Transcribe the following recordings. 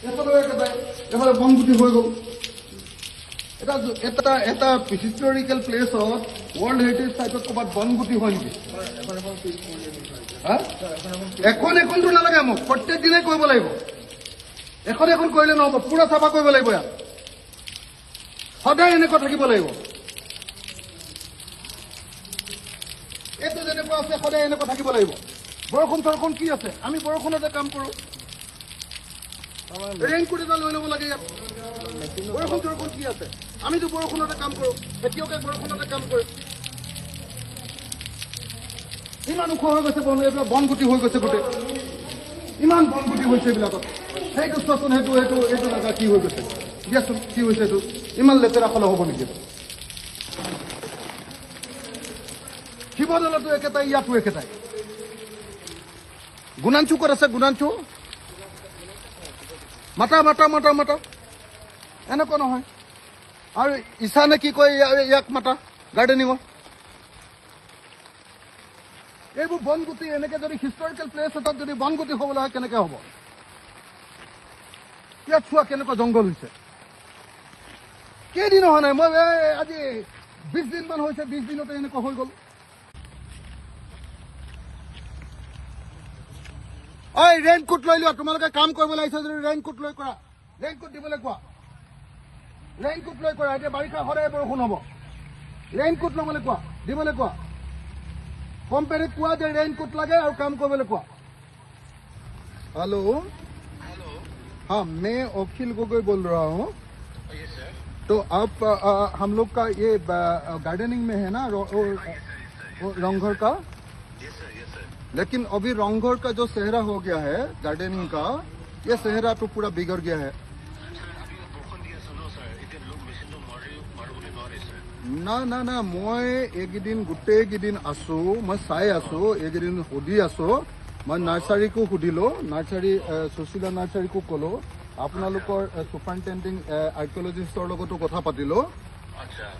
এফালেও একেটাই, এফালে বনগুটি হৈ গ'ল। এটা হিষ্টৰিকেল প্লেচত ৱৰ্ল্ড হেৰিটেজ চাইটত ক'ৰবাত বনগুটি হয় নেকি? এখনটো নালাগে মোক, প্ৰত্যেক দিনাই কৰিব লাগিব। এখন কৰিলে নহ'ব, পুৰা চাফা কৰিব লাগিব। ইয়াত সদায় এনেকুৱা থাকিব লাগিব। এইটো যেনেকুৱা আছে সদায় এনেকুৱা থাকিব লাগিব। বৰষুণ চৰষুণ কি আছে, আমি বৰষুণতে কাম কৰোঁ। ৰেইনকোট এটা লৈ ল'ব লাগে। ইয়াত বৰষুণ চৰষুণ কি আছে, আমিতো বৰষুণতে কাম কৰোঁ। খেতিয়কে বৰষুণতে কাম কৰে। ইমান ওখ হৈ গৈছে এইবিলাক, বনগুটি হৈ গৈছে গোটেই। ইমান বনগুটি হৈছে এইবিলাকত। সেইটো চোৱাচোন, এইটো জেগা কি হৈ গৈছে দিয়াচোন, কি হৈছে এইটো? ইমান লেতেৰা ফলে হ'ব নেকি? শিৱদৌলতো একেটাই, ইয়াতো একেটাই। গুণাঞ্চু ক'ত আছে? গুণাঞ্চু মাতা এনেকুৱা নহয়। আৰু ঈশানে কি কয়, ইয়াক মাতা গাৰ্ডেনিঙত। এইবোৰ বনগুটি এনেকে যদি হিষ্টৰিকেল প্লেচ এটাত যদি বনগুটি হ'বলৈ হয় কেনেকে হ'ব? ইয়াত চোৱা কেনেকুৱা জংঘল হৈছে। কেইদিন হোৱা নাই, মই আজি 20 দিনমান হৈছে, 20 দিনতে এনেকুৱা হৈ গ'ল। ঐ ৰেইনকোট লৈ লোৱা, তোমালোকে কাম কৰিবলৈ আহিছা যদি ৰেইনকোট লৈ কৰা। ৰেইনকোট দিবলৈ কোৱা, ৰেইনকোট লৈ কৰা। এতিয়া বাৰিষা সদায় বৰষুণ হ'ব। ৰেইনকোট ল'বলৈ কোৱা, দিবলৈ কোৱা। কোম্পানীক কোৱা যে ৰেইনকোট লাগে আৰু কাম কৰিবলৈ কোৱা। हेलो, हाँ मैं अखिल गोगोई बोल रहा हूँ। तो आप हम लोग का ये गार्डनिंग में है ना रंगघर का। लेकिन अभी रंगघर का जो सेहरा हो गया है गार्डनिंग का, ये सेहरा तो पूरा बिगड़ गया है। না না না, মই এইকেইদিন গোটেইকেইদিন আছো, মই চাই আছো, এইকেইদিন সুধি আছো। মই নাৰ্চাৰীকো সুধিলো, নাৰ্চাৰী সুশীলা নাৰ্চাৰীকো ক'লো, আপোনালোকৰ ছুপাৰিনটেণ্ডিং আৰ্কিঅলজিষ্টৰ লগতো কথা পাতিলো।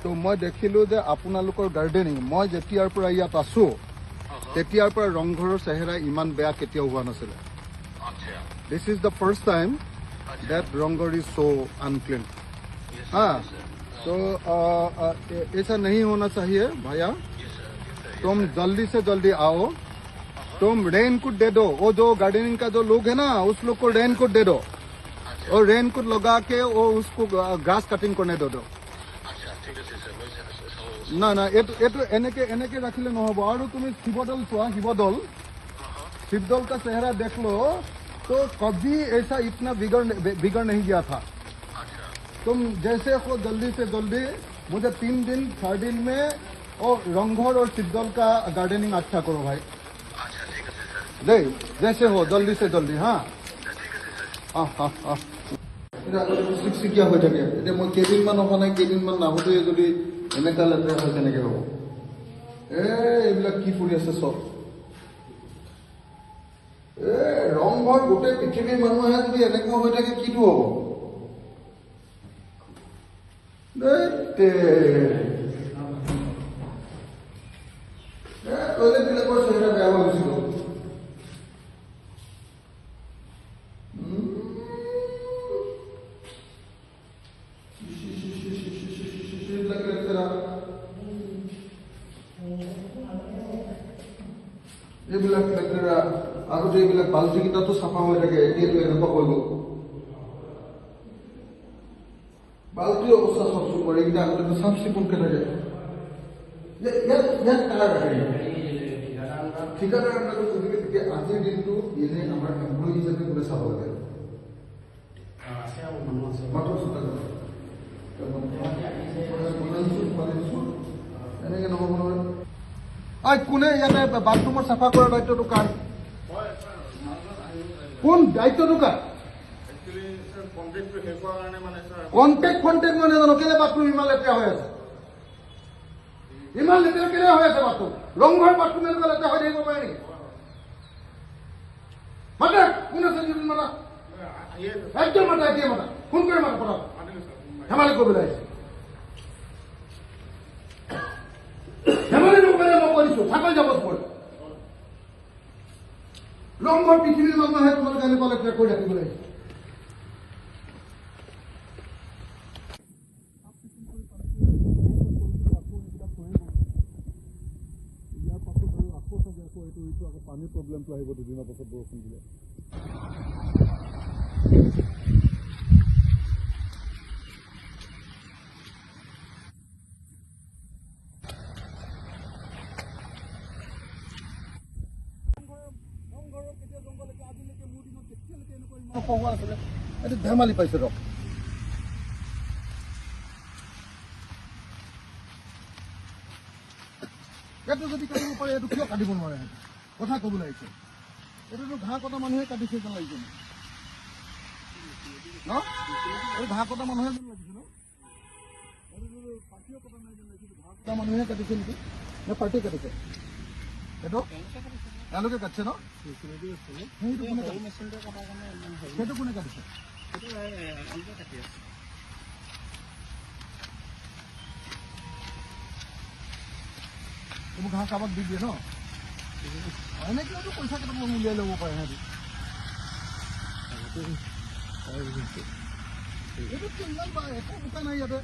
তো মই দেখিলো যে আপোনালোকৰ গাৰ্ডেনিং, মই যেতিয়াৰ পৰা ইয়াত আছো তেতিয়াৰ পৰা ৰংঘৰৰ চেহেৰা ইমান বেয়া কেতিয়াও হোৱা নাছিলে। This is the first time that रंगघर is so unclean। हाँ, तो ऐसा नहीं होना चाहिए भैया। तुम जल्दी से जल्दी आओ, तुम रेनकोट दे दो। वो जो गार्डनिंग का जो लोग है ना, उस लोग को रेनकोट दे दो, और रेनकोट लगा के वो उसको ग्रास कटिंग करने दो। না না, এইটো এনেকে ৰাখিলে নহ'ব। আৰু তুমি শিৱদৌল চোৱা, शिवदौल का चेहरा देख लो तो कभी ऐसा इतना बिगड़ नहीं गया था। तुम जैसे हो जल्दी से जल्दी मुझे 3 दिन 4 दिन में और रंगघर और शिवदौल का गार्डनिंग अच्छा करो भाई। दे जैसे हो जल्दी से जल्दी। हाँ চিকচিকীয়া হৈ থাকে। এতিয়া মই কেইদিনমান অহা নাই, কেইদিনমান নাহোঁতে যদি এনেকুৱা লেতেৰা হয় কেনেকৈ হ'ব? এইবিলাক কি কৰি আছে চব? ৰংঘৰ গোটেই পৃথিৱীৰ মানুহে যদি এনেকুৱা হৈ থাকে কিটো হ'ব? টয়লেটবিলাকৰ চেহেৰা বেয়া হৈ গৈছিল। এইবিলাক লেতেৰা। আগতে এইবিলাক বাল্টিকেইটাতো চাফা হৈ থাকে, এতিয়াতো এনেকুৱা হৈ গ'ল। বাল্টিৰ অৱস্থা চাওকচোন বাৰু, এইকেইটা আগতে চাফ চিকুণকে থাকে। ইয়াত কাৰ ঠিকাদাৰ আপোনালোকে গতিকে তেতিয়া আজিৰ দিনটো এনে আমাৰ এমপ্লয়ী হিচাপে কোনে চাব লাগে? এনেকে নহ'ব নহয়। কোনে ইয়াতে বাথৰুমৰ চাফা কৰাৰ দায়িত্বটো কাৰ? কোন দায়িত্বটো কাৰ? কণ্টেক্ট মই নাজানো। কেলে বাথৰুম ইমান লেতেৰা হৈ আছে? ইমান লেতেৰা কেলে হৈ আছে বাথৰুম? ৰংঘৰ বাথৰুম এনেকুৱা লেতেৰা হৈ থাকিব পাৰে নেকি? মাতা, কোন আছে মাতা, একদম মাতা, এতিয়া মাতা, ফোন কৰি মাতা, পঢ়া ধেমালি কৰিবলৈ আহিছে। ধেমালি নকৰিলে মই কৰিছো, চাকৰি যাব পৰে। ৰংঘৰ পৃথিৱীৰ মানুহে তোমালোকে এনেকুৱা লেতেৰা কৰি ৰাখিব লাগিছে। ভাবিছোঁ আকৌ পানীৰ প্ৰব্লেমটো আহিব দুদিনৰ পাছত বৰষুণ দিলে। এইটো ধেমালি পাইছে ৰক। এইটো যদি কাটিব পাৰে এইটো কিয় কাটিব নোৱাৰে? কথা ক'ব লাগিছে। এইটোতো ঘাঁহ কটা মানুহে কাটিছে যেন লাগিছে ন? এই ঘাঁহ কটা মানুহে যেন লাগিছে ন? এইটোতো পাৰ্টিয়ে কটা নাই যেন লাগিছে। ঘাঁহ কটা মানুহে কাটিছে নেকি নে পাৰ্টিয়ে কাটিছে? এইটো এওঁলোকে কাটিছে ন? সেইটো কোনে কাটিছে? এইবোৰ ঘাঁহ কাৰোবাক দি দিয়ে ন? এনেকৈতো পইচা কেইটামান উলিয়াই ল'ব পাৰে সিহঁতি। এইটোতো ইমান একো বোকা নাই ইয়াতে।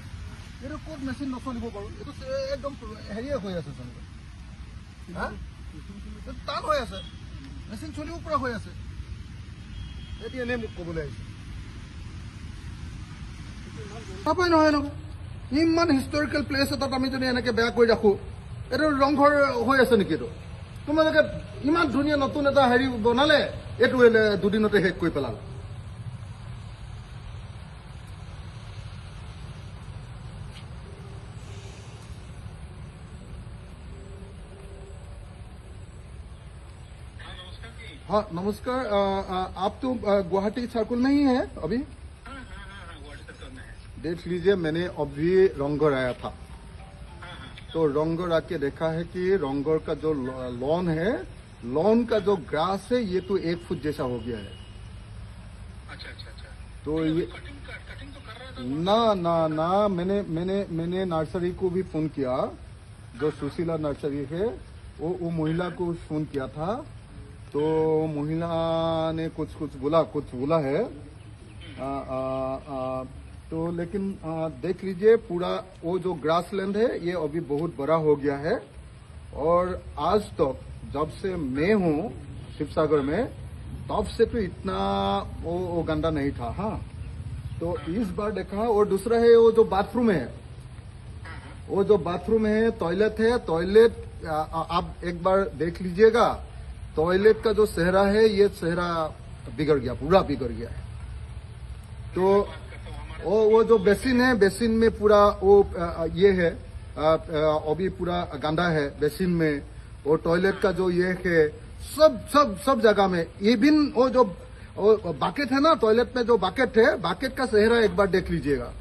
এইটো ক'ত মেচিন নচলিব বাৰু? এইটো একদম হেৰিয়ে হৈ আছে চোন, টান হৈ আছে, মেচিন চলিব পৰা হৈ আছে। এতিয়া এনেই মোক ক'বলৈ আহিছে নাপায় নহয় নহয়। ইমান হিষ্টৰিকেল প্লেচ এটাত আমি যদি এনেকৈ বেয়া কৰি ৰাখোঁ, এইটো ৰংঘৰ হৈ আছে নেকি? এইটো তোমালোকে ইমান ধুনীয়া নতুন এটা হেৰি বনালে, এইটো দুদিনতে শেষ কৰি পেলালে। हाँ नमस्कार। आप तो गुवाहाटी सर्कल में ही है अभी? देख लीजिए, मैंने अभी रंगघर आया था, तो रंगघर आके देखा है कि रंगघर का जो लॉन है, लॉन का जो ग्रास है ये तो 1 फुट जैसा हो गया है। अच्छा। तो ये कटिंग तो कर रहा था ना, मैंने नर्सरी को भी फोन किया, जो सुशीला नर्सरी है, वो महिला को फोन किया था, तो महिला ने कुछ बोला है। तो लेकिन देख लीजिए, पूरा वो जो ग्रास लैंड है ये अभी बहुत बड़ा हो गया है। और आज तक जब से मैं हूँ शिवसागर में, तब से तो इतना वो गंदा नहीं था। हाँ, तो इस बार देखा। और दूसरा है वो जो बाथरूम है, वो जो बाथरूम है, टॉयलेट आप एक बार देख लीजिएगा। टॉयलेट का जो चेहरा है, ये चेहरा बिगड़ गया, पूरा बिगड़ गया है। तो वो जो बेसिन है, बेसिन में पूरा वो ये है, अभी पूरा गंदा है बेसिन में। और टॉयलेट का जो ये है, सब जगह में, इवन वो जो बाकेट है ना, टॉयलेट में जो बाकेट है, बाकेट का चेहरा एक बार देख लीजिएगा।